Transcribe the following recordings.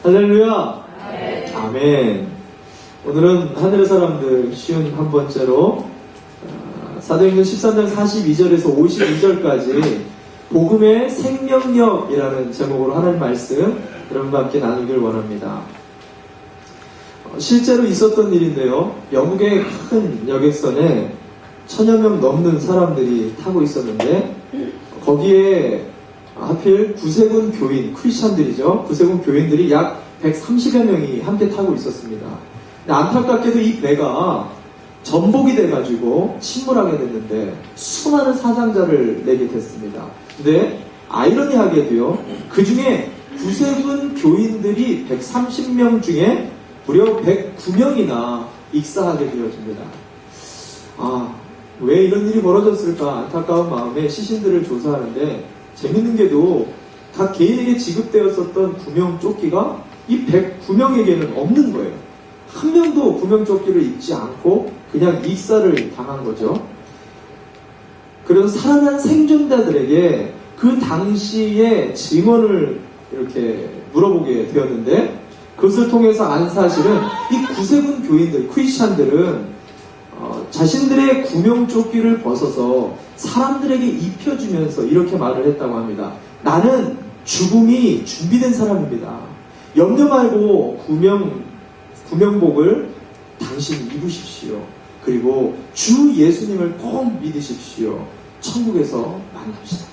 할렐루야. 아멘. 오늘은 하늘의 사람들 쉬운 한 번째로 사도행전 13장 42절에서 52절까지 복음의 생명력이라는 제목으로 하나님 말씀 여러분과 함께 나누길 원합니다. 실제로 있었던 일인데요. 영국의 큰 여객선에 1000여 명 넘는 사람들이 타고 있었는데 거기에 하필 구세군 교인, 크리스찬들이죠. 구세군 교인들이 약 130여 명이 함께 타고 있었습니다. 근데 안타깝게도 이 배가 전복이 돼가지고 침몰하게 됐는데 수많은 사상자를 내게 됐습니다. 근데 아이러니하게도요, 그 중에 구세군 교인들이 130명 중에 무려 109명이나 익사하게 되어집니다. 왜 이런 일이 벌어졌을까 안타까운 마음에 시신들을 조사하는데 재밌는 게도 각 개인에게 지급되었었던 구명조끼가 이 109명에게는 없는 거예요. 한 명도 구명조끼를 입지 않고 그냥 익사를 당한 거죠. 그래서 살아난 생존자들에게 그 당시의 증언을 이렇게 물어보게 되었는데 그것을 통해서 안 사실은 이 구세군 교인들, 크리스찬들은 자신들의 구명조끼를 벗어서 사람들에게 입혀주면서 이렇게 말을 했다고 합니다. 나는 죽음이 준비된 사람입니다. 염려 말고 구명복을 당신 입으십시오. 그리고 주 예수님을 꼭 믿으십시오. 천국에서 만납시다.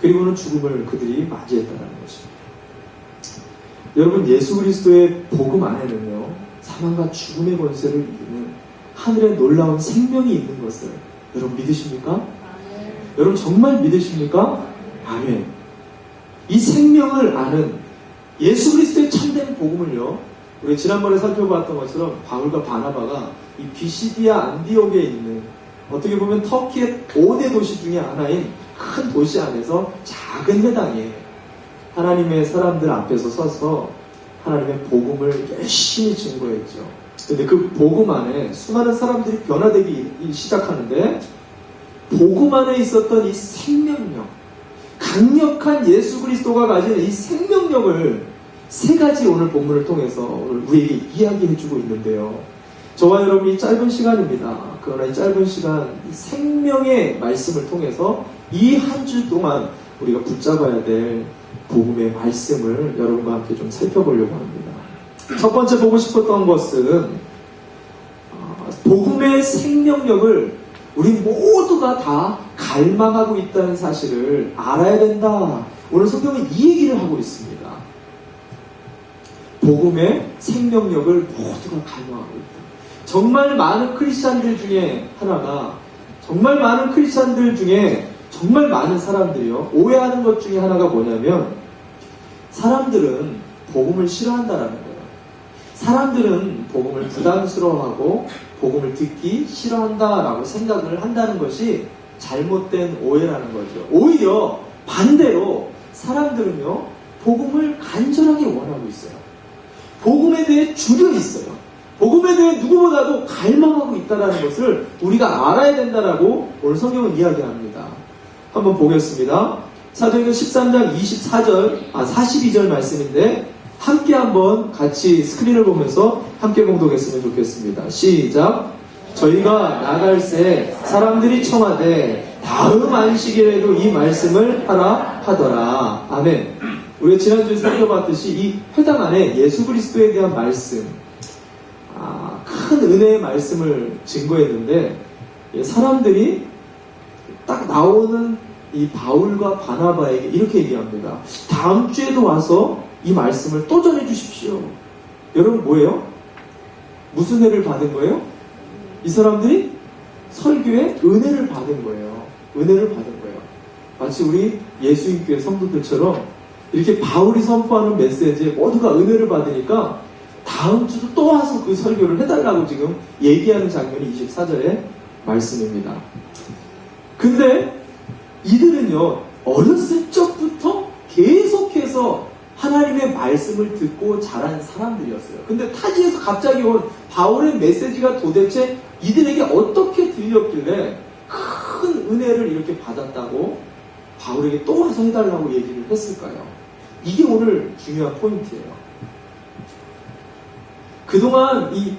그리고는 죽음을 그들이 맞이했다는 것입니다. 여러분, 예수 그리스도의 복음 안에는요, 사망과 죽음의 권세를 이기는 하늘의 놀라운 생명이 있는 것을 여러분 믿으십니까? 아멘. 여러분 정말 믿으십니까? 아멘. 이 생명을 아는 예수 그리스도의 참된 복음을요, 우리 지난번에 살펴봤던 것처럼 바울과 바나바가 이 비시디아 안디옥에 있는 어떻게 보면 터키의 5대 도시 중에 하나인 큰 도시 안에서 작은 회당에 하나님의 사람들 앞에서 서서 하나님의 복음을 열심히 증거했죠. 근데 그 복음 안에 수많은 사람들이 변화되기 시작하는데 복음 안에 있었던 이 생명력, 강력한 예수 그리스도가 가진 이 생명력을 세 가지 오늘 본문을 통해서 오늘 우리에게 이야기해주고 있는데요. 저와 여러분이 짧은 시간입니다. 그러나 이 짧은 시간 이 생명의 말씀을 통해서 이 한 주 동안 우리가 붙잡아야 될 복음의 말씀을 여러분과 함께 좀 살펴보려고 합니다. 첫 번째 보고 싶었던 것은 복음의 생명력을 우리 모두가 다 갈망하고 있다는 사실을 알아야 된다. 오늘 성경은 이 얘기를 하고 있습니다. 복음의 생명력을 모두가 갈망하고 있다. 정말 많은 크리스찬들 중에 하나가, 정말 많은 크리스찬들 중에 정말 많은 사람들이요, 오해하는 것 중에 하나가 뭐냐면 사람들은 복음을 싫어한다라는 거예요. 사람들은 복음을 부담스러워하고 복음을 듣기 싫어한다라고 생각을 한다는 것이 잘못된 오해라는 거죠. 오히려 반대로 사람들은요, 복음을 간절하게 원하고 있어요. 복음에 대해 주려 있어요. 복음에 대해 누구보다도 갈망하고 있다는 것을 우리가 알아야 된다라고 오늘 성경은 이야기합니다. 한번 보겠습니다. 사도행전 13장 42절 말씀인데 함께 한번 같이 스크린을 보면서 함께 봉독했으면 좋겠습니다. 시작. 저희가 나갈새 사람들이 청하되 다음 안식일에도 이 말씀을 하라 하더라. 아멘. 우리가 지난주에 살펴봤듯이 이 회당 안에 예수 그리스도에 대한 말씀, 큰 은혜의 말씀을 증거했는데 사람들이 딱 나오는 이 바울과 바나바에게 이렇게 얘기합니다. 다음 주에도 와서 이 말씀을 또 전해 주십시오. 여러분 뭐예요? 무슨 은혜를 받은 거예요? 이 사람들이 설교에 은혜를 받은 거예요. 은혜를 받은 거예요. 마치 우리 예수님교회 성도들처럼 이렇게 바울이 선포하는 메시지에 모두가 은혜를 받으니까 다음 주도 또 와서 그 설교를 해달라고 지금 얘기하는 장면이 24절의 말씀입니다. 근데 이들은요, 어렸을 적부터 계속해서 하나님의 말씀을 듣고 자란 사람들이었어요. 근데 타지에서 갑자기 온 바울의 메시지가 도대체 이들에게 어떻게 들렸길래 큰 은혜를 이렇게 받았다고 바울에게 또 와서 해달라고 얘기를 했을까요? 이게 오늘 중요한 포인트예요. 그동안 이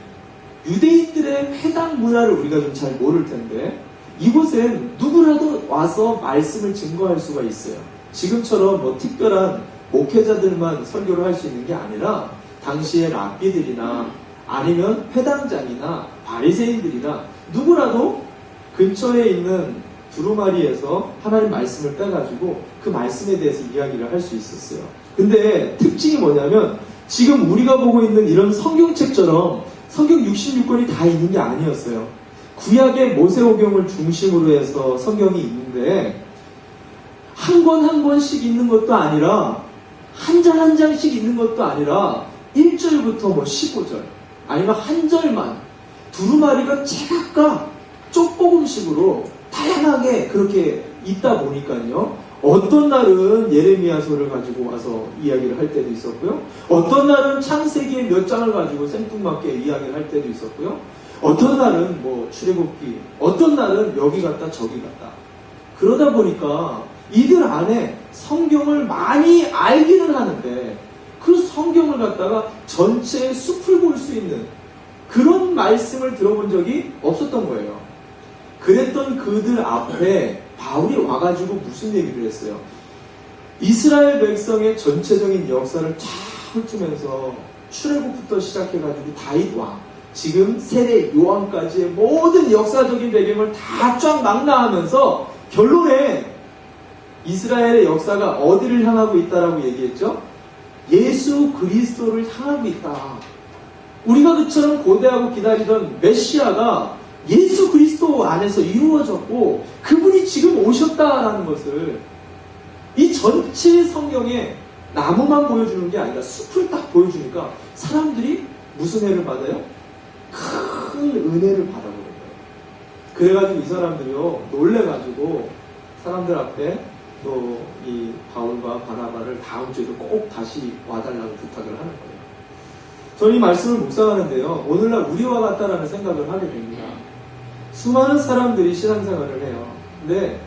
유대인들의 회당 문화를 우리가 좀 잘 모를 텐데 이곳엔 누구라도 와서 말씀을 증거할 수가 있어요. 지금처럼 뭐 특별한 목회자들만 설교를 할 수 있는 게 아니라 당시의 랍비들이나 아니면 회당장이나 바리새인들이나 누구라도 근처에 있는 두루마리에서 하나님 말씀을 빼가지고 그 말씀에 대해서 이야기를 할 수 있었어요. 근데 특징이 뭐냐면 지금 우리가 보고 있는 이런 성경책처럼 성경 66권이 다 있는 게 아니었어요. 구약의 모세오경을 중심으로 해서 성경이 있는데 한 권 한 권씩 있는 것도 아니라 한 장 한 장씩 있는 것도 아니라 1절부터 뭐 15절 아니면 한 절만 두루마리가 제각각 쪽보금식으로 다양하게 그렇게 있다 보니까요. 어떤 날은 예레미야서를 가지고 와서 이야기를 할 때도 있었고요. 어떤 날은 창세기의 몇 장을 가지고 생뚱맞게 이야기를 할 때도 있었고요. 어떤 날은 뭐 출애굽기, 어떤 날은 여기 갔다 저기 갔다. 그러다 보니까 이들 안에 성경을 많이 알기는 하는데 그 성경을 갖다가 전체의 숲을 볼 수 있는 그런 말씀을 들어본 적이 없었던 거예요. 그랬던 그들 앞에 바울이 와가지고 무슨 얘기를 했어요? 이스라엘 백성의 전체적인 역사를 쫙 훑으면서 출애굽부터 시작해가지고 다윗 왕, 지금 세례 요한까지의 모든 역사적인 배경을 다 쫙 망라하면서 결론에 이스라엘의 역사가 어디를 향하고 있다라고 얘기했죠? 예수 그리스도를 향하고 있다. 우리가 그처럼 고대하고 기다리던 메시아가 예수 그리스도 안에서 이루어졌고 그분이 지금 오셨다라는 것을 이 전체 성경에 나무만 보여주는 게 아니라 숲을 딱 보여주니까 사람들이 무슨 애를 받아요? 큰 은혜를 받아보는 거예요. 그래가지고 이 사람들이요 놀래가지고 사람들 앞에 또 이 바울과 바나바를 다음 주에도 꼭 다시 와달라고 부탁을 하는 거예요. 저는 이 말씀을 묵상하는데요. 오늘날 우리와 같다라는 생각을 하게 됩니다. 수많은 사람들이 신앙생활을 해요. 근데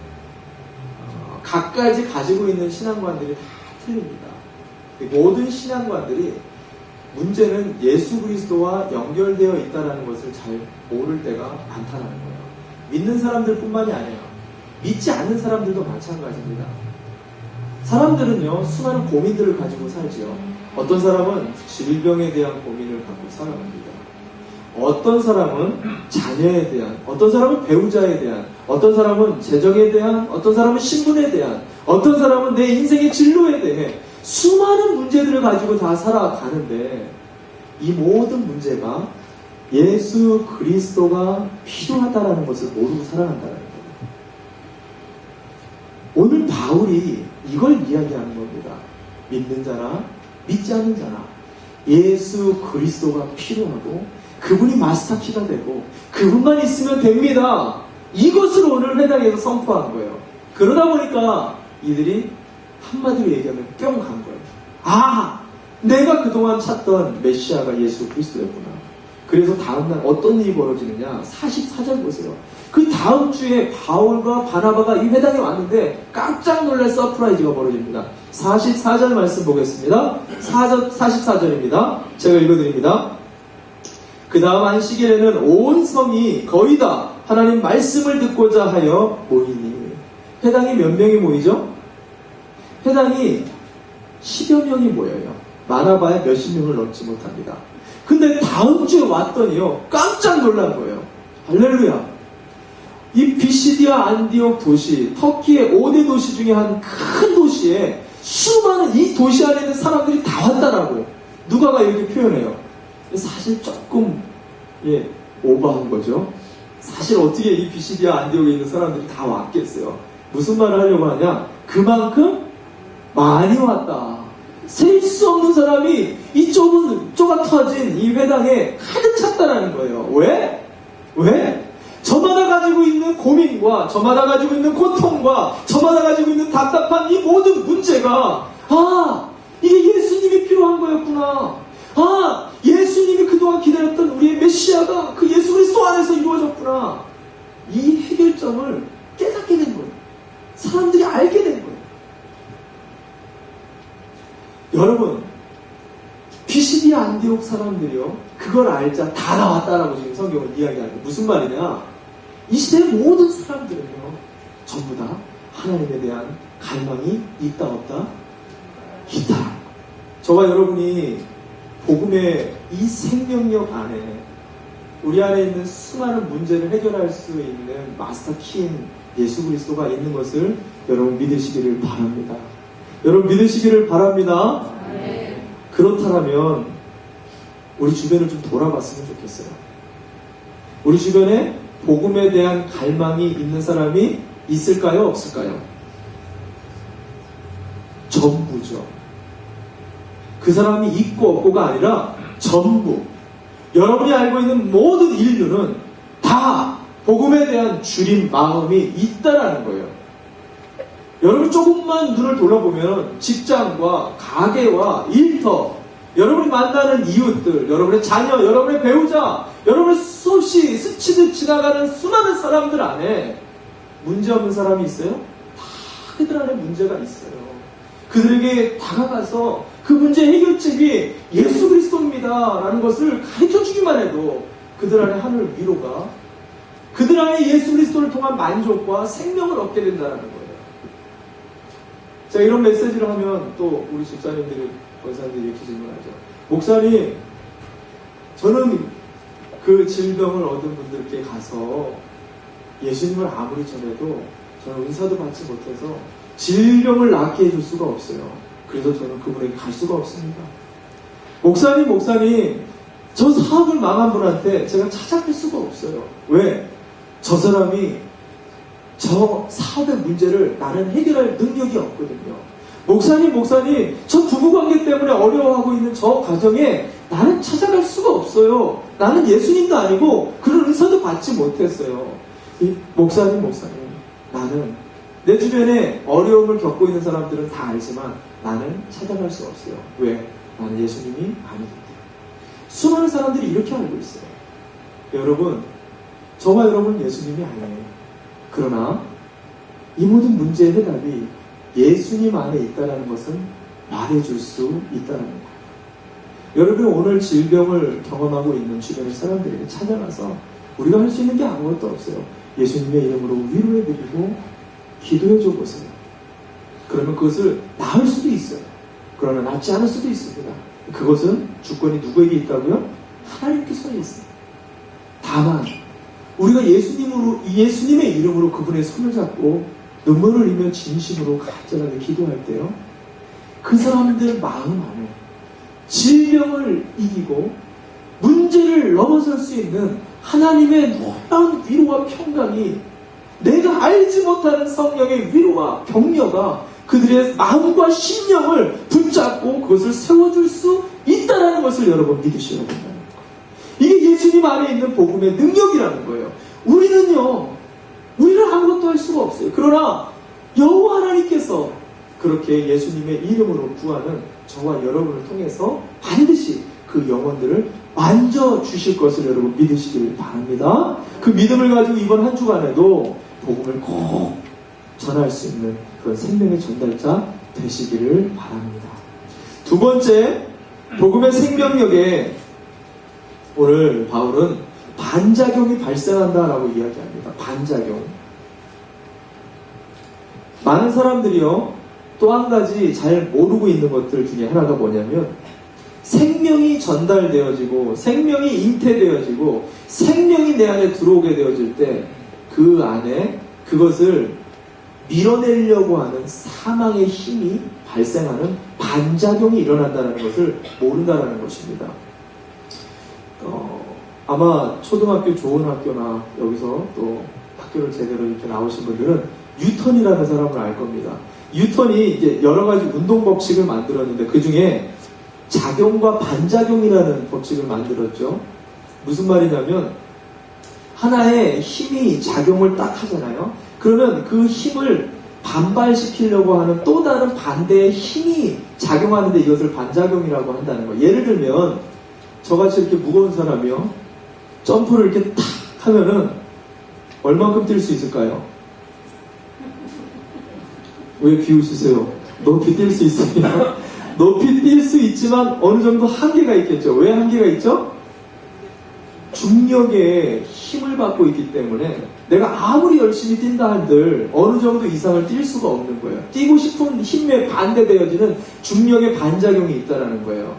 각가지 가지고 있는 신앙관들이 다 틀립니다. 모든 신앙관들이 문제는 예수 그리스도와 연결되어 있다는 것을 잘 모를 때가 많다는 거예요. 믿는 사람들뿐만이 아니에요. 믿지 않는 사람들도 마찬가지입니다. 사람들은요 수많은 고민들을 가지고 살지요. 어떤 사람은 질병에 대한 고민을 갖고 살아갑니다. 어떤 사람은 자녀에 대한, 어떤 사람은 배우자에 대한, 어떤 사람은 재정에 대한, 어떤 사람은 신분에 대한, 어떤 사람은 내 인생의 진로에 대해 수많은 문제들을 가지고 다 살아가는데 이 모든 문제가 예수 그리스도가 필요하다는 것을 모르고 살아간다는 거예요. 오늘 바울이 이걸 이야기하는 겁니다. 믿는 자나 믿지 않는 자나 예수 그리스도가 필요하고 그분이 마스터키가 되고 그분만 있으면 됩니다. 이것을 오늘 회당에서 선포한 거예요. 그러다 보니까 이들이 한마디로 얘기하면 뿅 간 거예요. 아! 내가 그동안 찾던 메시아가 예수 그리스도였구나. 그래서 다음날 어떤 일이 벌어지느냐 44절 보세요. 그 다음 주에 바울과 바나바가 이 회당에 왔는데 깜짝 놀랄 서프라이즈가 벌어집니다. 44절 말씀 보겠습니다. 44절입니다. 제가 읽어드립니다. 그 다음 안식일에는 온 성이 거의 다 하나님 말씀을 듣고자 하여 모이니. 회당이 몇 명이 모이죠? 회당이 10여 명이 모여요. 많아봐야 몇십 명을 넘지 못합니다. 근데 다음 주에 왔더니요 깜짝 놀란 거예요. 할렐루야. 이 비시디아 안디옥 도시, 터키의 5대 도시 중에 한 큰 도시에 수많은 이 도시 안에 있는 사람들이 다 왔다라고 누가가 이렇게 표현해요. 사실 조금 오버한 거죠. 사실 어떻게 이 비시디아 안디옥에 있는 사람들이 다 왔겠어요. 무슨 말을 하려고 하냐? 그만큼 많이 왔다. 셀 수 없는 사람이 이 좁은 쪼가 터진 이 회당에 가득 찼다라는 거예요. 왜? 왜? 저마다 가지고 있는 고민과 저마다 가지고 있는 고통과 저마다 가지고 있는 답답한 이 모든 문제가 이게 예수님이 필요한 거였구나. 예수님이 그동안 기다렸던 우리의 메시아가 그 예수 그리스도 안에서 이루어졌구나. 이 해결점을 깨닫게 된 거예요. 사람들이 알게 된 거예요. 여러분, 피시디아 안디옥 사람들이요, 그걸 알자 다 나왔다라고 지금 성경은 이야기하는 거예요. 무슨 말이냐? 이 시대의 모든 사람들은요, 전부 다 하나님에 대한 갈망이 있다 없다? 있다. 저와 여러분이 복음의 이 생명력 안에 우리 안에 있는 수많은 문제를 해결할 수 있는 마스터 키인 예수 그리스도가 있는 것을 여러분 믿으시기를 바랍니다. 여러분 믿으시기를 바랍니다. 네. 그렇다면 우리 주변을 좀 돌아봤으면 좋겠어요. 우리 주변에 복음에 대한 갈망이 있는 사람이 있을까요? 없을까요? 전부죠. 그 사람이 있고 없고가 아니라 전부. 여러분이 알고 있는 모든 인류는 다 복음에 대한 주린 마음이 있다라는 거예요. 여러분 조금만 눈을 돌아보면 직장과 가게와 일터, 여러분이 만나는 이웃들, 여러분의 자녀, 여러분의 배우자, 여러분의 수없이 스치듯 지나가는 수많은 사람들 안에 문제 없는 사람이 있어요? 다 그들 안에 문제가 있어요. 그들에게 다가가서 그 문제 해결책이 예수 그리스도입니다 라는 것을 가르쳐주기만 해도 그들 안에 하늘 위로가, 그들 안에 예수 그리스도를 통한 만족과 생명을 얻게 된다는 거예요. 제가 이런 메시지를 하면 또 우리 집사님들이, 권사님들이 이렇게 질문하죠. 목사님, 저는 그 질병을 얻은 분들께 가서 예수님을 아무리 전해도 저는 은사도 받지 못해서 질병을 낫게 해줄 수가 없어요. 그래서 저는 그분에게 갈 수가 없습니다. 목사님, 저 사업을 망한 분한테 제가 찾아갈 수가 없어요. 왜? 저 사람이 저 사업의 문제를 나는 해결할 능력이 없거든요. 목사님, 저 부부관계 때문에 어려워하고 있는 저 가정에 나는 찾아갈 수가 없어요. 나는 예수님도 아니고 그런 은사도 받지 못했어요. 목사님, 나는 내 주변에 어려움을 겪고 있는 사람들은 다 알지만 나는 찾아갈 수 없어요. 왜? 나는 예수님이 아니기 때문에. 수많은 사람들이 이렇게 알고 있어요. 여러분, 저와 여러분은 예수님이 아니에요. 그러나 이 모든 문제의 해답이 예수님 안에 있다는 것은 말해줄 수 있다는 거예요. 여러분, 오늘 질병을 경험하고 있는 주변의 사람들에게 찾아가서 우리가 할 수 있는 게 아무것도 없어요. 예수님의 이름으로 위로해드리고 기도해줘 보세요. 그러면 그것을 나을 수도 있어요. 그러나 낫지 않을 수도 있습니다. 그것은 주권이 누구에게 있다고요? 하나님께서 있어요. 다만 우리가 예수님의 이름으로 그분의 손을 잡고 눈물을 흘리며 진심으로 간절하게 기도할 때요, 그 사람들 마음 안에 질병을 이기고 문제를 넘어설 수 있는 하나님의 놀라운 위로와 평강이, 내가 알지 못하는 성령의 위로와 격려가 그들의 마음과 심령을 붙잡고 그것을 세워줄 수 있다는 것을 여러분 믿으셔야 된다는 거예요. 이게 예수님 안에 있는 복음의 능력이라는 거예요. 우리는 아무것도 할 수가 없어요. 그러나 여호와 하나님께서 그렇게 예수님의 이름으로 구하는 저와 여러분을 통해서 반드시 그 영혼들을 만져주실 것을 여러분 믿으시길 바랍니다. 그 믿음을 가지고 이번 한 주간에도 복음을 꼭 전할 수 있는 그런 생명의 전달자 되시기를 바랍니다. 두 번째, 복음의 생명력에 오늘 바울은 반작용이 발생한다라고 이야기합니다. 반작용. 많은 사람들이요, 또 한 가지 잘 모르고 있는 것들 중에 하나가 뭐냐면, 생명이 전달되어지고 생명이 잉태되어지고 생명이 내 안에 들어오게 되어질 때 그 안에 그것을 밀어내려고 하는 사망의 힘이 발생하는 반작용이 일어난다는 것을 모른다는 것입니다. 아마 초등학교 좋은 학교나 여기서 또 학교를 제대로 이렇게 나오신 분들은 뉴턴이라는 사람을 알 겁니다. 뉴턴이 이제 여러 가지 운동 법칙을 만들었는데 그 중에 작용과 반작용이라는 법칙을 만들었죠. 무슨 말이냐면, 하나의 힘이 작용을 딱 하잖아요. 그러면 그 힘을 반발시키려고 하는 또 다른 반대의 힘이 작용하는데 이것을 반작용이라고 한다는 거예요. 예를 들면 저같이 이렇게 무거운 사람이요, 점프를 이렇게 탁 하면은 얼만큼 뛸 수 있을까요? 왜 비웃으세요? 높이 뛸 수 있습니다. 높이 뛸 수 있지만 어느 정도 한계가 있겠죠. 왜 한계가 있죠? 중력에 힘을 받고 있기 때문에 내가 아무리 열심히 뛴다 한들 어느 정도 이상을 뛸 수가 없는 거예요. 뛰고 싶은 힘에 반대되어지는 중력의 반작용이 있다는 거예요.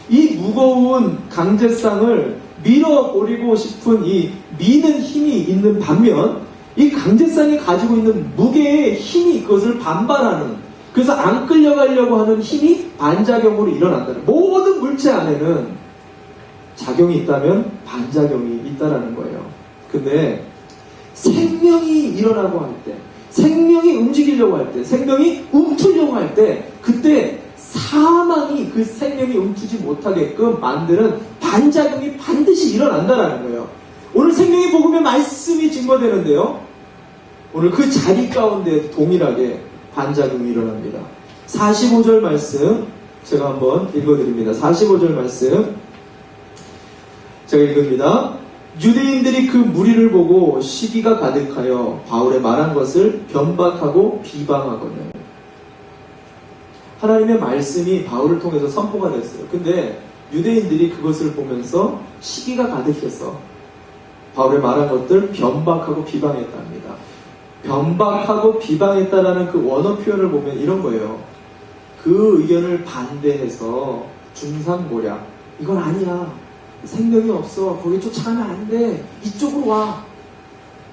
이 무거운 강제상을 밀어버리고 싶은 이 미는 힘이 있는 반면 이 강제상이 가지고 있는 무게의 힘이 그것을 반발하는, 그래서 안 끌려가려고 하는 힘이 반작용으로 일어난다는, 모든 물체 안에는 작용이 있다면 반작용이 있다라는 거예요. 근데 생명이 일어나고 할 때, 생명이 움직이려고 할 때, 생명이 움트려고 할 때, 그때 사망이 그 생명이 움트지 못하게끔 만드는 반작용이 반드시 일어난다라는 거예요. 오늘 생명의 복음의 말씀이 증거되는데요. 오늘 그 자리 가운데 동일하게 반작용이 일어납니다. 45절 말씀 제가 한번 읽어드립니다. 45절 말씀 제가 읽습니다. 유대인들이 그 무리를 보고 시기가 가득하여 바울의 말한 것을 변박하고 비방하거늘. 하나님의 말씀이 바울을 통해서 선포가 됐어요. 근데 유대인들이 그것을 보면서 시기가 가득해서 바울의 말한 것들 변박하고 비방했답니다. 변박하고 비방했다라는 그 원어 표현을 보면 이런 거예요. 그 의견을 반대해서 중상모략, 이건 아니야, 생명이 없어, 거기 쫓아가면 안 돼, 이쪽으로 와.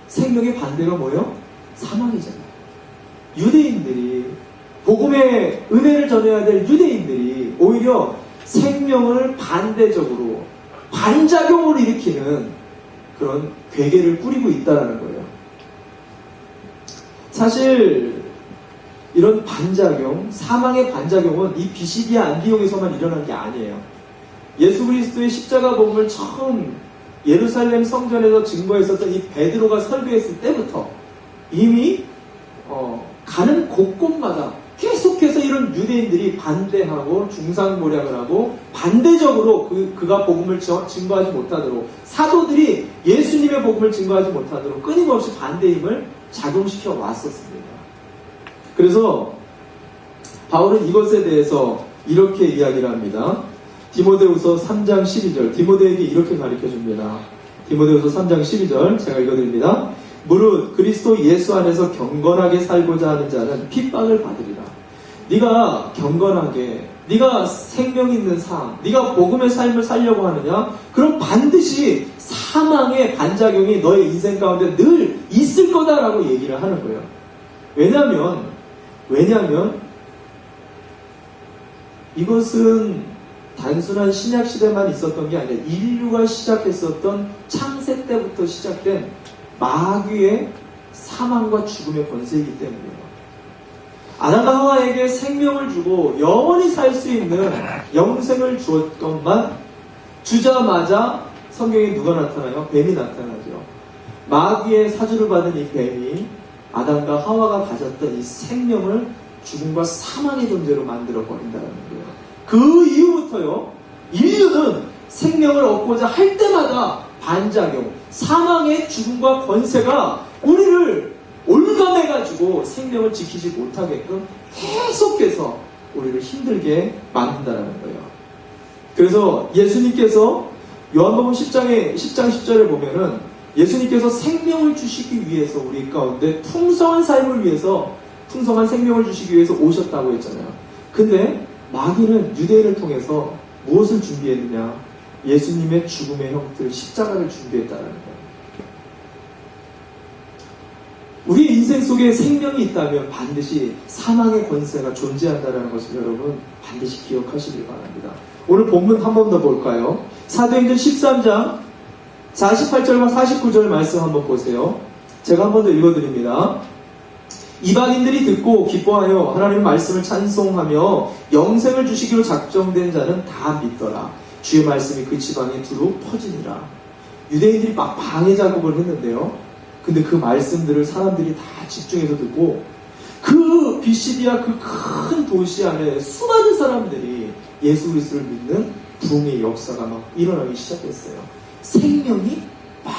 생명의 반대가 뭐예요? 사망이잖아요. 유대인들이, 복음의 은혜를 전해야 될 유대인들이 오히려 생명을 반대적으로 반작용으로 일으키는 그런 괴계를 꾸리고 있다는 거예요. 사실 이런 반작용, 사망의 반작용은 이 비시디아 안디옥에서만 일어난 게 아니에요. 예수 그리스도의 십자가 복음을 처음 예루살렘 성전에서 증거했었던 이 베드로가 설교했을 때부터 이미 가는 곳곳마다 계속해서 이런 유대인들이 반대하고 중상모략을 하고 반대적으로 그가 복음을 증거하지 못하도록, 사도들이 예수님의 복음을 증거하지 못하도록 끊임없이 반대의 힘을 작용시켜 왔었습니다. 그래서 바울은 이것에 대해서 이렇게 이야기를 합니다. 디모데후서 3장 12절, 디모데에게 이렇게 가르쳐줍니다. 디모데후서 3장 12절 제가 읽어드립니다. 무릇 그리스도 예수 안에서 경건하게 살고자 하는 자는 핍박을 받으리라. 네가 경건하게, 네가 생명 있는 삶, 네가 복음의 삶을 살려고 하느냐? 그럼 반드시 사망의 반작용이 너의 인생 가운데 늘 있을 거다라고 얘기를 하는 거예요. 왜냐하면 이것은 단순한 신약 시대만 있었던 게 아니라 인류가 시작했었던 창세 때부터 시작된 마귀의 사망과 죽음의 권세이기 때문이에요. 아담과 하와에게 생명을 주고 영원히 살 수 있는 영생을 주었건만 주자마자 성경에 누가 나타나요? 뱀이 나타나죠. 마귀의 사주를 받은 이 뱀이 아담과 하와가 가졌던 이 생명을 죽음과 사망의 존재로 만들어 버린다는 거예요. 그 이후부터요, 인류는 생명을 얻고자 할 때마다 반작용, 사망의 죽음과 권세가 우리를 올감해가지고 생명을 지키지 못하게끔 계속해서 우리를 힘들게 만든다는 거예요. 그래서 예수님께서 요한복음 10장 10절에 보면은 예수님께서 생명을 주시기 위해서 우리 가운데 풍성한 삶을 위해서, 풍성한 생명을 주시기 위해서 오셨다고 했잖아요. 근데 마귀는 유대인을 통해서 무엇을 준비했느냐? 예수님의 죽음의 형틀, 십자가를 준비했다는 거예요. 우리 인생 속에 생명이 있다면 반드시 사망의 권세가 존재한다는 것을 여러분 반드시 기억하시길 바랍니다. 오늘 본문 한 번 더 볼까요? 사도행전 13장 48절과 49절 말씀 한번 보세요. 제가 한 번 더 읽어드립니다. 이방인들이 듣고 기뻐하여 하나님의 말씀을 찬송하며 영생을 주시기로 작정된 자는 다 믿더라. 주의 말씀이 그 지방에 두루 퍼지니라. 유대인들이 막 방해 작업을 했는데요. 근데 그 말씀들을 사람들이 다 집중해서 듣고 그 비시디아 그 큰 도시 안에 수많은 사람들이 예수 그리스도를 믿는 부흥의 역사가 막 일어나기 시작했어요. 생명이 막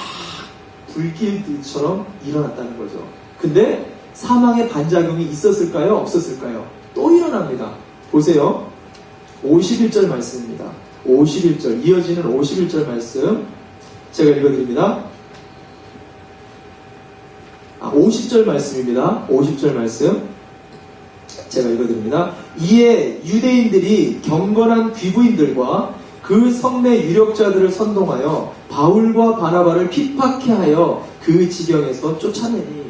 불길처럼 일어났다는 거죠. 근데 사망의 반작용이 있었을까요? 없었을까요? 또 일어납니다. 보세요. 51절 말씀입니다. 51절, 이어지는 51절 말씀 제가 읽어드립니다. 50절 말씀입니다. 50절 말씀 제가 읽어드립니다. 이에 유대인들이 경건한 귀부인들과 그 성내 유력자들을 선동하여 바울과 바나바를 핍박해 하여 그 지경에서 쫓아내니.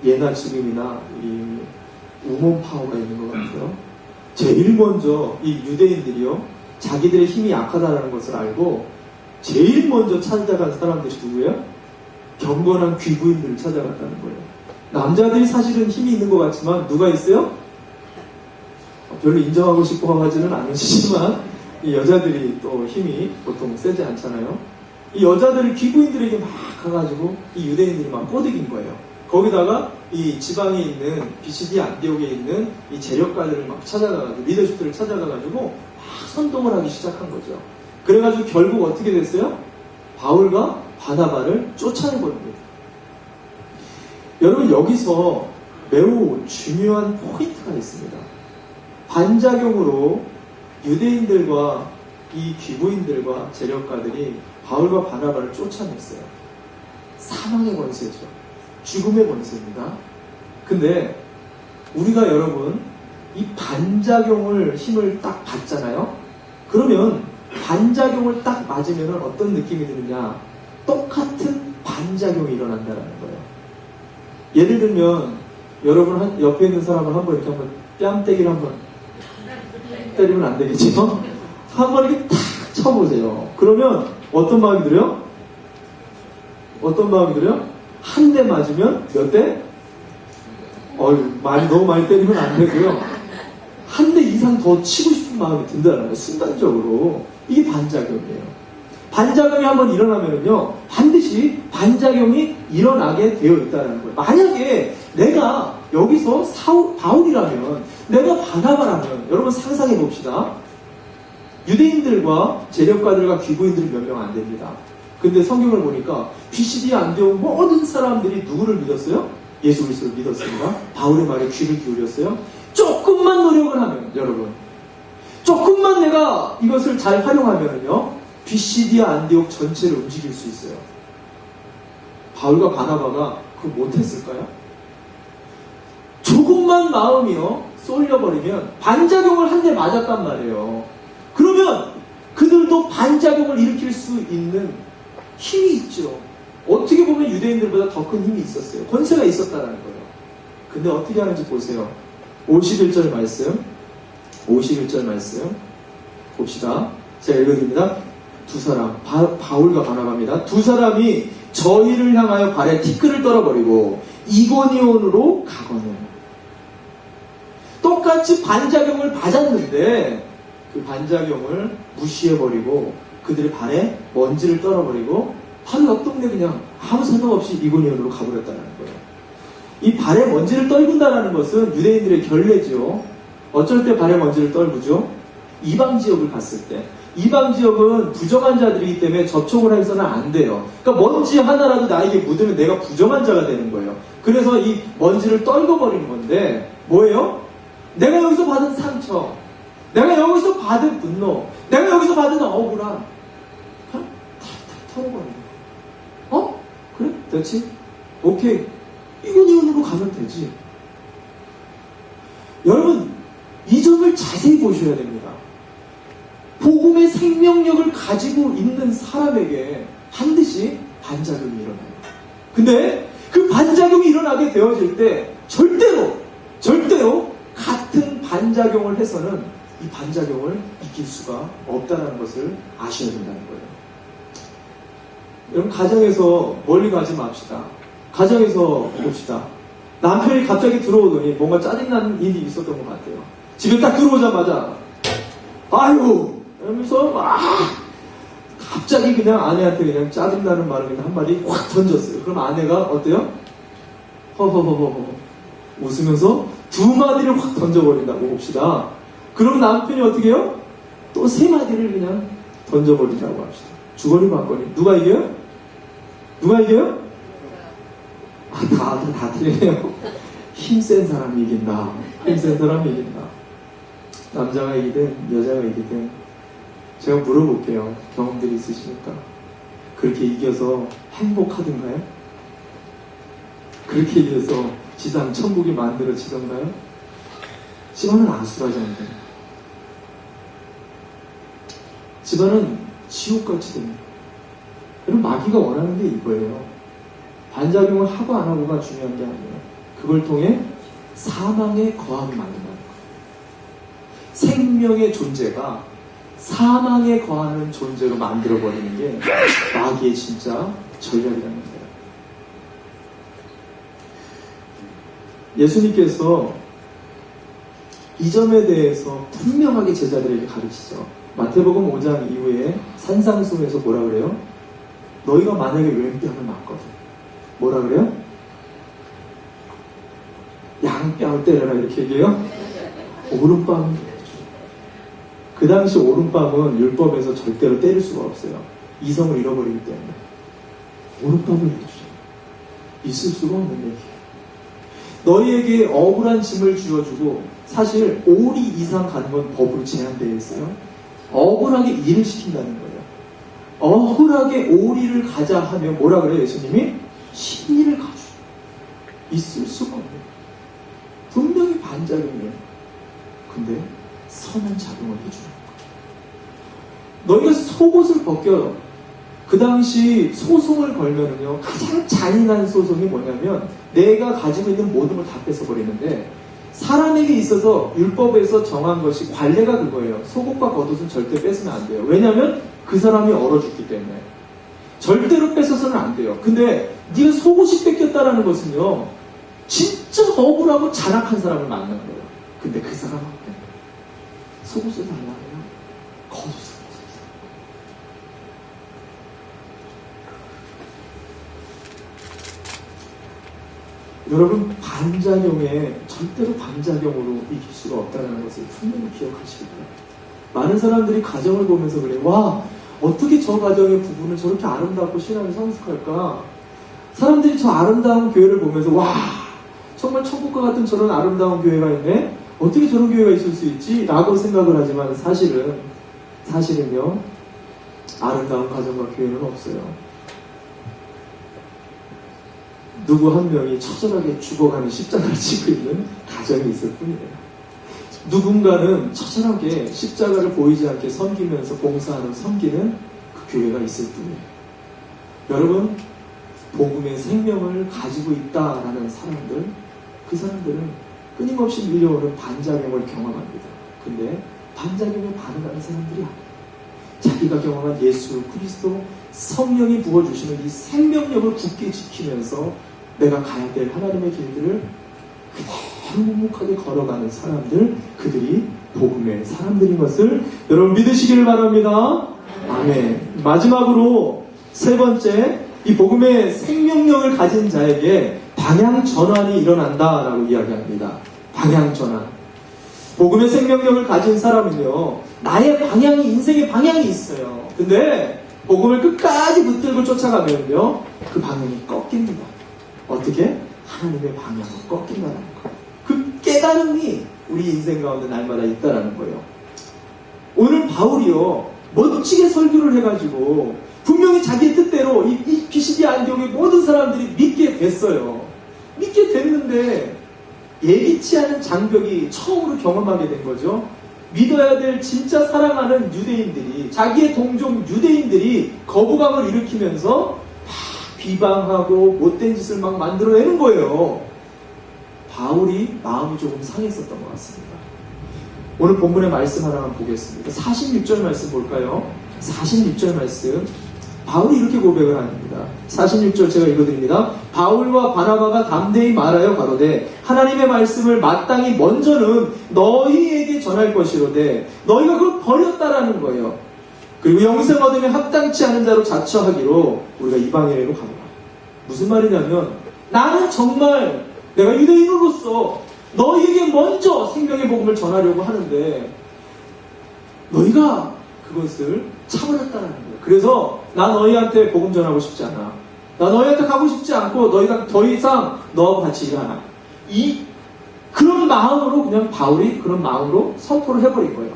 예나 지금이나 이 우몬 파워가 있는 것 같아요. 제일 먼저 이 유대인들이요, 자기들의 힘이 약하다는 것을 알고 제일 먼저 찾아간 사람들이 누구예요? 경건한 귀부인들을 찾아갔다는 거예요. 남자들이 사실은 힘이 있는 것 같지만 누가 있어요? 별로 인정하고 싶어 하지는 않으시지만 이 여자들이 또 힘이 보통 세지 않잖아요. 이 여자들이 귀부인들에게 막 가가지고 이 유대인들이 막 꼬드긴 거예요. 거기다가 이 지방에 있는 비시디 안디옥에 있는 이 재력가들을 막 찾아가가지고 리더십들을 찾아가가지고 막 선동을 하기 시작한 거죠. 그래가지고 결국 어떻게 됐어요? 바울과 바나바를 쫓아내버립니다. 여러분, 여기서 매우 중요한 포인트가 있습니다. 반작용으로 유대인들과 이 귀부인들과 재력가들이 바울과 바나바를 쫓아냈어요. 사망의 권세죠. 죽음의 권세입니다. 근데 우리가 여러분 이 반작용을 힘을 딱 받잖아요. 그러면 반작용을 딱 맞으면 어떤 느낌이 드느냐? 똑같은 반작용이 일어난다는 거예요. 예를 들면 여러분 옆에 있는 사람을 한번 이렇게 한번 뺨때기를 한번 때리면 안 되겠죠? 한번 이렇게 탁 쳐보세요. 그러면 어떤 마음이 들어요? 어떤 마음이 들어요? 한 대 맞으면 몇 대? 너무 많이 때리면 안 되고요. 한 대 이상 더 치고 싶은 마음이 든다는 거예요. 순간적으로. 이게 반작용이에요. 반작용이 한번 일어나면요, 반드시 반작용이 일어나게 되어 있다는 거예요. 만약에 내가 여기서 바울이라면, 내가 바나바라면, 여러분 상상해 봅시다. 유대인들과 재력가들과 귀부인들이 몇 명 안 됩니다. 근데 성경을 보니까 비시디 안디옥 모든 사람들이 누구를 믿었어요? 예수 그리스도를 믿었습니다. 바울의 말에 귀를 기울였어요. 조금만 노력을 하면, 여러분, 조금만 내가 이것을 잘 활용하면요, 비시디 안디옥 전체를 움직일 수 있어요. 바울과 바나바가 그거 못했을까요? 조금만 마음이요 쏠려버리면 반작용을 한 대 맞았단 말이에요. 그러면 그들도 반작용을 일으킬 수 있는 힘이 있죠. 어떻게 보면 유대인들보다 더 큰 힘이 있었어요. 권세가 있었다는 거예요. 근데 어떻게 하는지 보세요. 51절 말씀 51절 말씀 봅시다. 제가 읽어드립니다. 두 사람, 바울과 바나바입니다. 두 사람이 저희를 향하여 발에 티끌을 떨어버리고 이고니온으로 가거늘. 똑같이 반작용을 받았는데 그 반작용을 무시해버리고 그들의 발에 먼지를 떨어버리고 바로 옆 동네 그냥 아무 생각 없이 이고니온으로 가버렸다는 거예요. 이 발에 먼지를 떨군다는 것은 유대인들의 결례죠. 어쩔 때 발에 먼지를 떨구죠? 이방 지역을 갔을 때. 이방 지역은 부정한 자들이기 때문에 접촉을 해서는 안 돼요. 그러니까 먼지 하나라도 나에게 묻으면 내가 부정한 자가 되는 거예요. 그래서 이 먼지를 떨궈버리는 건데 뭐예요? 내가 여기서 받은 상처, 내가 여기서 받은 분노, 내가 여기서 받은 억울함 그냥 다 털어버리는 거예요. 그래? 됐지? 오케이. 이고니온으로 가면 되지. 여러분, 이 점을 자세히 보셔야 됩니다. 복음의 생명력을 가지고 있는 사람에게 반드시 반작용이 일어나요. 근데 그 반작용이 일어나게 되어질 때 절대로 같은 반작용을 해서는 이 반작용을 이길 수가 없다는 것을 아셔야 된다는 거예요. 여러분, 가정에서 멀리 가지 맙시다. 가정에서 봅시다. 남편이 갑자기 들어오더니 뭔가 짜증나는 일이 있었던 것 같아요. 집에 딱 들어오자마자 아이고 이러면서 막 갑자기 그냥 아내한테 그냥 짜증나는 말을 그냥 한마디 확 던졌어요. 그럼 아내가 어때요? 허허허허 웃으면서 두 마디를 확 던져버린다고 봅시다. 그럼 남편이 어떻게 해요? 또 세 마디를 그냥 던져버린다고 합시다. 주거니 받거니. 누가 이겨요? 누가 이겨요? 다 틀리네요. 힘센 사람이 이긴다. 힘센 사람이 이긴다. 남자가 이기든 여자가 이기든 제가 물어볼게요. 경험들이 있으십니까? 그렇게 이겨서 행복하던가요? 그렇게 이겨서 지상 천국이 만들어지던가요? 집안은 아수라장입니다. 집안은 지옥같이 됩니다. 여러분, 마귀가 원하는 게 이거예요. 반작용을 하고 안 하고가 중요한 게 아니에요. 그걸 통해 사망의 거함을 만든다는 거예요. 생명의 존재가 사망에 거하는 존재로 만들어버리는 게 마귀의 진짜 전략이라는 거예요. 예수님께서 이 점에 대해서 분명하게 제자들에게 가르치죠. 마태복음 5장 이후에 산상수에서 뭐라 그래요? 너희가 만약에 왼뺨을 맞거든. 뭐라 그래요? 양뺨을 때려라 이렇게 얘기해요? 오른뺨을 때려주죠. 그 당시 오른뺨은 율법에서 절대로 때릴 수가 없어요. 이성을 잃어버리기 때문에. 오른뺨을 해주죠. 있을 수가 없는 얘기예요. 너희에게 억울한 짐을 쥐어주고 사실 오리 이상 가는 건 법으로 제한되어 있어요. 억울하게 일을 시킨다는 거예요. 억울하게 오리를 가자 하면 뭐라 그래요? 예수님이? 신의를 가주. 있을 수가 없네요. 분명히 반작용이에요. 근데 선한 작용을 해주는 거예요. 너희가 속옷을 벗겨. 그 당시 소송을 걸면은요, 가장 잔인한 소송이 뭐냐면 내가 가지고 있는 모든 걸 다 뺏어버리는데, 사람에게 있어서 율법에서 정한 것이 관례가 그거예요. 속옷과 겉옷은 절대 뺏으면 안 돼요. 왜냐하면 그 사람이 얼어 죽기 때문에. 절대로 뺏어서는 안 돼요. 근데 네가 속옷이 뺏겼다라는 것은요, 진짜 억울하고 잔악한 사람을 만난 거예요. 근데 그 사람한테 속옷을 달라고 해요. 겉옷을 벗었어요. 여러분, 반작용에 절대로 반작용으로 이길 수가 없다는 것을 분명히 기억하시기 바랍니다. 많은 사람들이 가정을 보면서 그래요. 와, 어떻게 저 가정의 부부는 저렇게 아름답고 신앙이 성숙할까? 사람들이 저 아름다운 교회를 보면서 와, 정말 천국과 같은 저런 아름다운 교회가 있네? 어떻게 저런 교회가 있을 수 있지? 라고 생각을 하지만 사실은요, 아름다운 가정과 교회는 없어요. 누구 한 명이 처절하게 죽어가는 십자가를 지고 있는 가정이 있을 뿐이에요. 누군가는 처절하게 십자가를 보이지 않게 섬기면서 봉사하는 섬기는 그 교회가 있을 뿐이에요. 여러분, 복음의 생명을 가지고 있다라는 사람들, 그 사람들은 끊임없이 밀려오는 반작용을 경험합니다. 근데 반작용에 반응하는 사람들이 아니에요. 자기가 경험한 예수 그리스도 성령이 부어주시는 이 생명력을 굳게 지키면서 내가 가야 될 하나님의 길들을 그대로 묵묵하게 걸어가는 사람들, 그들이 복음의 사람들인 것을 여러분 믿으시기를 바랍니다. 아멘. 마지막으로 세 번째, 이 복음의 생명력을 가진 자에게 방향 전환이 일어난다라고 이야기합니다. 방향 전환. 복음의 생명력을 가진 사람은요, 나의 방향이, 인생의 방향이 있어요. 근데 복음을 끝까지 붙들고 쫓아가면요, 그 방향이 꺾입니다. 어떻게? 하나님의 방향으로 꺾인다는 거예요. 그 깨달음이 우리 인생 가운데 날마다 있다는 거예요. 오늘 바울이요, 멋지게 설교를 해가지고 분명히 자기의 뜻대로 이 피시디 안디옥의 모든 사람들이 믿게 됐어요. 믿게 됐는데 예기치 않은 장벽이 처음으로 경험하게 된 거죠. 믿어야 될 진짜 사랑하는 유대인들이, 자기의 동종 유대인들이 거부감을 일으키면서 막 비방하고 못된 짓을 막 만들어내는 거예요. 바울이 마음이 조금 상했었던 것 같습니다. 오늘 본문의 말씀 하나만 보겠습니다. 46절 말씀 볼까요? 46절 말씀. 바울이 이렇게 고백을 합니다. 46절 제가 읽어드립니다. 바울과 바나바가 담대히 말하여 가로되 하나님의 말씀을 마땅히 먼저는 너희에게 전할 것이로되 너희가 그걸 버렸다라는 거예요. 그리고 영생 얻음에 합당치 않은 자로 자처하기로 우리가 이방인에게로 가노라. 무슨 말이냐면, 나는 정말 내가 유대인으로서 너희에게 먼저 생명의 복음을 전하려고 하는데 너희가 그것을 차버렸다는 거예요. 그래서 나 너희한테 복음 전하고 싶지 않아. 나 너희한테 가고 싶지 않고 너희가 더 이상 너하고 같이 일하나. 그런 마음으로 그냥 바울이 그런 마음으로 선포를 해버린 거예요.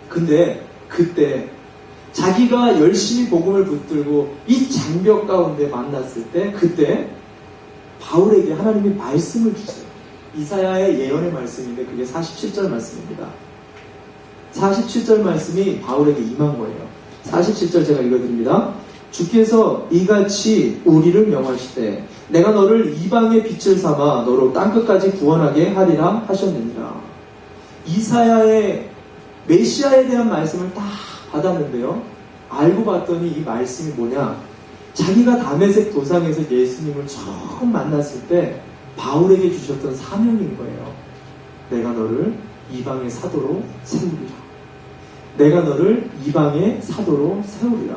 근데 그때 자기가 열심히 복음을 붙들고 이 장벽 가운데 만났을 때 그때 바울에게 하나님이 말씀을 주세요. 이사야의 예언의 말씀인데 그게 47절 말씀입니다. 47절 말씀이 바울에게 임한 거예요. 47절 제가 읽어드립니다. 주께서 이같이 우리를 명하시되 내가 너를 이방의 빛을 삼아 너로 땅끝까지 구원하게 하리라 하셨느니라. 이사야의 메시아에 대한 말씀을 딱 받았는데요. 알고 봤더니 이 말씀이 뭐냐? 자기가 다메섹 도상에서 예수님을 처음 만났을 때 바울에게 주셨던 사명인 거예요. 내가 너를 이방의 사도로 세우리라. 내가 너를 이방의 사도로 세우리라.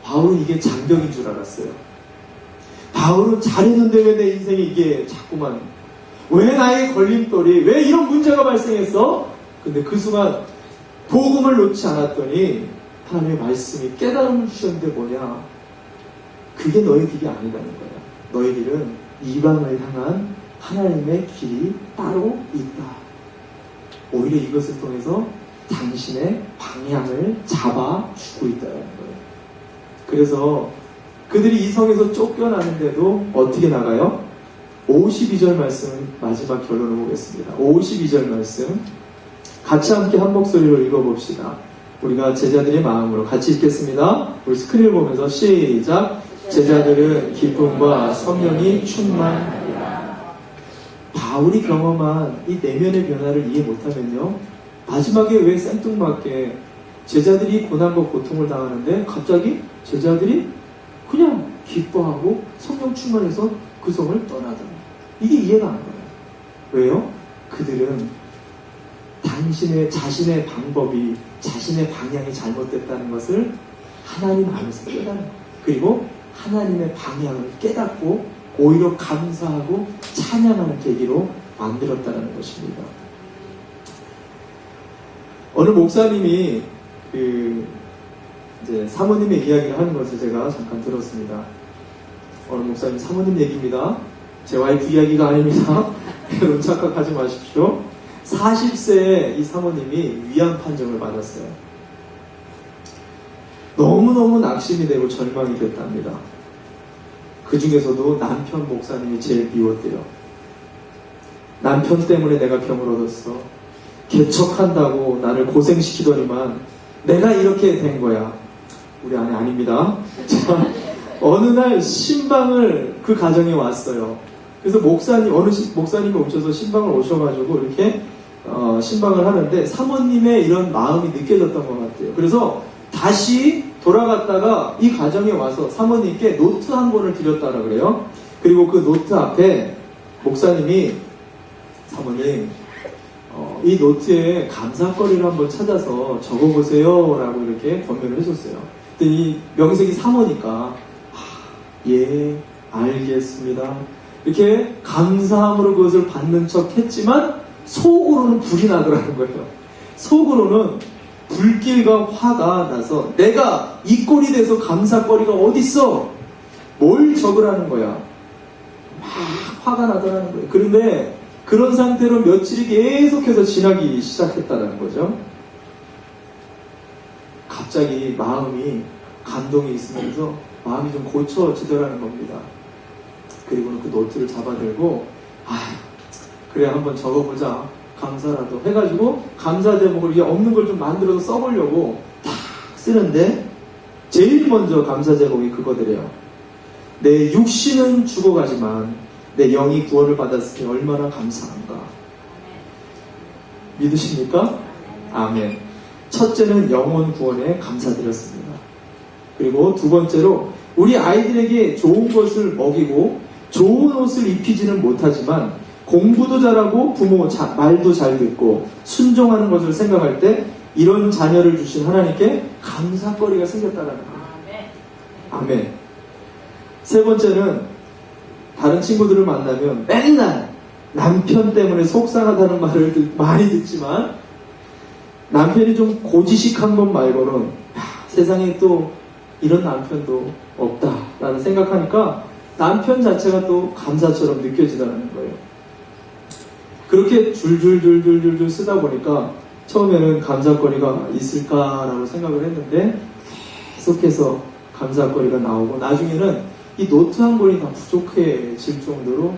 바울은 이게 장벽인 줄 알았어요. 바울은 잘했는데 왜 내 인생이 이게 자꾸만, 왜 나의 걸림돌이, 왜 이런 문제가 발생했어? 근데 그 순간 복음을 놓지 않았더니 하나님의 말씀이 깨달음을 주셨는데 뭐냐? 그게 너의 길이 아니라는 거야. 너의 길은 이방을 향한 하나님의 길이 따로 있다. 오히려 이것을 통해서 당신의 방향을 잡아주고 있다는 거예요. 그래서 그들이 이 성에서 쫓겨나는데도 어떻게 나가요? 52절 말씀 마지막 결론을 보겠습니다. 52절 말씀 같이 함께 한 목소리로 읽어봅시다. 우리가 제자들의 마음으로 같이 읽겠습니다. 우리 스크린을 보면서 시작. 제자들은 기쁨과 성령이 충만하리라. 바울이 경험한 이 내면의 변화를 이해 못하면요, 마지막에 왜 생뚱맞게 제자들이 고난과 고통을 당하는데 갑자기 제자들이 그냥 기뻐하고 성령 충만해서 그 성을 떠나더라. 이게 이해가 안 가요. 왜요? 그들은 자신의 방법이, 자신의 방향이 잘못됐다는 것을 하나님 안에서 깨달은 거예요. 그리고 하나님의 방향을 깨닫고 오히려 감사하고 찬양하는 계기로 만들었다는 것입니다. 어느 목사님이 이제 사모님의 이야기를 하는 것을 제가 잠깐 들었습니다. 어느 목사님 사모님 얘기입니다. 제 와이프 이야기가 아닙니다. 여러분 착각하지 마십시오. 40세에 이 사모님이 위암 판정을 받았어요. 너무너무 낙심이 되고 절망이 됐답니다. 그 중에서도 남편 목사님이 제일 미웠대요. 남편 때문에 내가 병을 얻었어. 개척한다고 나를 고생시키더니만 내가 이렇게 된 거야. 우리 아내 아닙니다. 자, 어느 날 신방을 그 가정에 왔어요. 그래서 어느 목사님이 오셔서 신방을 오셔가지고 이렇게 신방을 하는데 사모님의 이런 마음이 느껴졌던 것 같아요. 그래서 다시 돌아갔다가 이 가정에 와서 사모님께 노트 한 권을 드렸다라 그래요. 그리고 그 노트 앞에 목사님이 사모님 이 노트에 감사거리를 한번 찾아서 적어보세요 라고 이렇게 권면을 해줬어요. 그랬더니 명색이 사모니까 예 알겠습니다 이렇게 감사함으로 그것을 받는 척 했지만 속으로는 불이 나더라는 거예요. 속으로는 불길과 화가 나서 내가 이 꼴이 돼서 감사거리가 어딨어? 뭘 적으라는 거야? 막 화가 나더라는 거예요. 그런데 그런 상태로 며칠이 계속해서 지나기 시작했다는 거죠. 갑자기 마음이 감동이 있으면서 마음이 좀 고쳐지더라는 겁니다. 그리고는 그 노트를 잡아들고 그래 한번 적어보자. 감사라도 해가지고 감사 제목을 이게 없는 걸 좀 만들어서 써보려고 딱 쓰는데 제일 먼저 감사 제목이 그거더래요. 내 육신은 죽어가지만 내 영이 구원을 받았으니 얼마나 감사한가. 믿으십니까? 아멘. 첫째는 영혼 구원에 감사드렸습니다. 그리고 두 번째로 우리 아이들에게 좋은 것을 먹이고 좋은 옷을 입히지는 못하지만 공부도 잘하고 부모 말도 잘 듣고 순종하는 것을 생각할 때 이런 자녀를 주신 하나님께 감사거리가 생겼다는 거예요. 아멘. 세 번째는 다른 친구들을 만나면 맨날 남편 때문에 속상하다는 말을 많이 듣지만 남편이 좀 고지식한 것 말고는 세상에 또 이런 남편도 없다라는 생각하니까 남편 자체가 또 감사처럼 느껴지더라는 거예요. 그렇게 줄줄줄줄줄 쓰다 보니까 처음에는 감사거리가 있을까라고 생각을 했는데 계속해서 감사거리가 나오고 나중에는 이 노트 한 권이 다 부족해질 정도로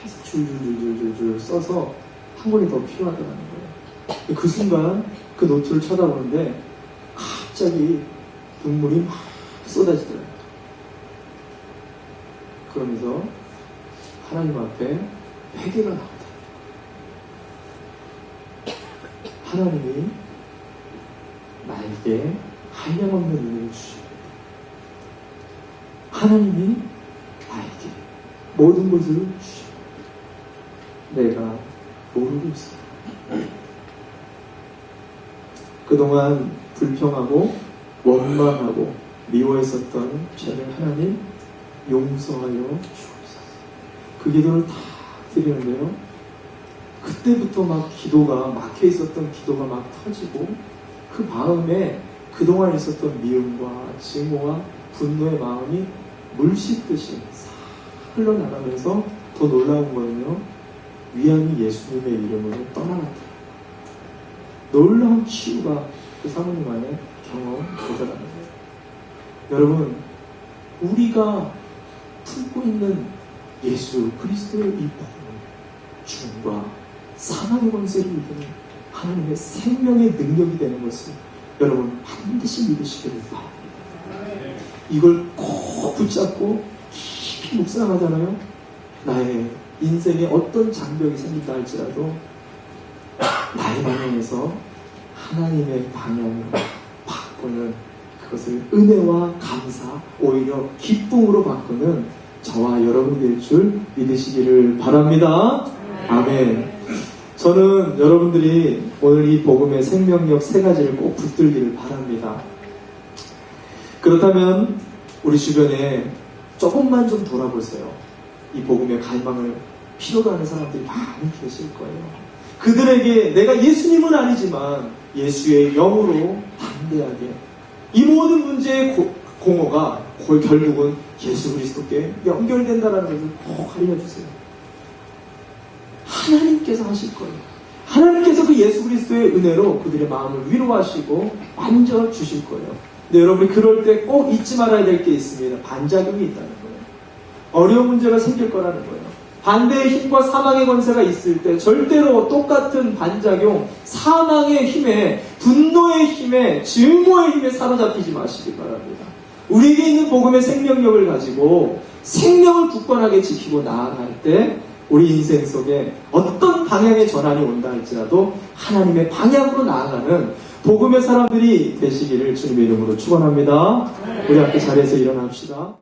계속 줄줄줄줄줄 써서 한 권이 더 필요하더라는 거예요. 그 순간 그 노트를 쳐다보는데 갑자기 눈물이 막 쏟아지더라고요. 그러면서 하나님 앞에 회개가 나온다. 하나님이 나에게 한량없는 은혜를 주십니다. 하나님이 나에게 모든 것을 주십니다. 내가 모르고 있습니다. 그동안 불평하고 원망하고 미워했었던 죄를 하나님 용서하여 주옵소서. 그 기도를 다 드리는데요. 그때부터 막 기도가 막혀 있었던 기도가 막 터지고 그 마음에 그동안 있었던 미움과 증오와 분노의 마음이 물 씻듯이 싹 흘러나가면서 더 놀라운 거는요. 위암이 예수님의 이름으로 떠나갔다. 놀라운 치유가 그 사모님 안에 경험되더라는 거예요. 여러분, 우리가 품고 있는 예수 그리스도의 이 복음은 죽음과 사망의 권세를 이기는 하나님의 생명의 능력이 되는 것을 여러분 반드시 믿으시기를 바랍니다. 이걸 꼭 붙잡고 깊이 묵상하잖아요. 나의 인생에 어떤 장벽이 생긴다 할지라도 나의 방향에서 하나님의 방향으로 바꾸는 그것을 은혜와 감사, 오히려 기쁨으로 바꾸는 저와 여러분이 될 줄 믿으시기를 바랍니다. 아멘. 저는 여러분들이 오늘 이 복음의 생명력 3가지를 꼭 붙들기를 바랍니다. 그렇다면 우리 주변에 조금만 좀 돌아보세요. 이 복음의 갈망을 필요로 하는 사람들이 많이 계실 거예요. 그들에게 내가 예수님은 아니지만 예수의 영으로 담대하게 이 모든 문제의 공허가 결국은 예수 그리스도께 연결된다는 것을 꼭 알려주세요. 하나님께서 하실 거예요. 하나님께서 그 예수 그리스도의 은혜로 그들의 마음을 위로하시고 만져주실 거예요. 근데 여러분이 그럴 때 꼭 잊지 말아야 될 게 있습니다. 반작용이 있다는 거예요. 어려운 문제가 생길 거라는 거예요. 반대의 힘과 사망의 권세가 있을 때 절대로 똑같은 반작용, 사망의 힘에, 분노의 힘에, 증오의 힘에 사로잡히지 마시기 바랍니다. 우리에게 있는 복음의 생명력을 가지고 생명을 굳건하게 지키고 나아갈 때 우리 인생 속에 어떤 방향의 전환이 온다 할지라도 하나님의 방향으로 나아가는 복음의 사람들이 되시기를 주님의 이름으로 축원합니다. 우리 함께 자리에서 일어납시다.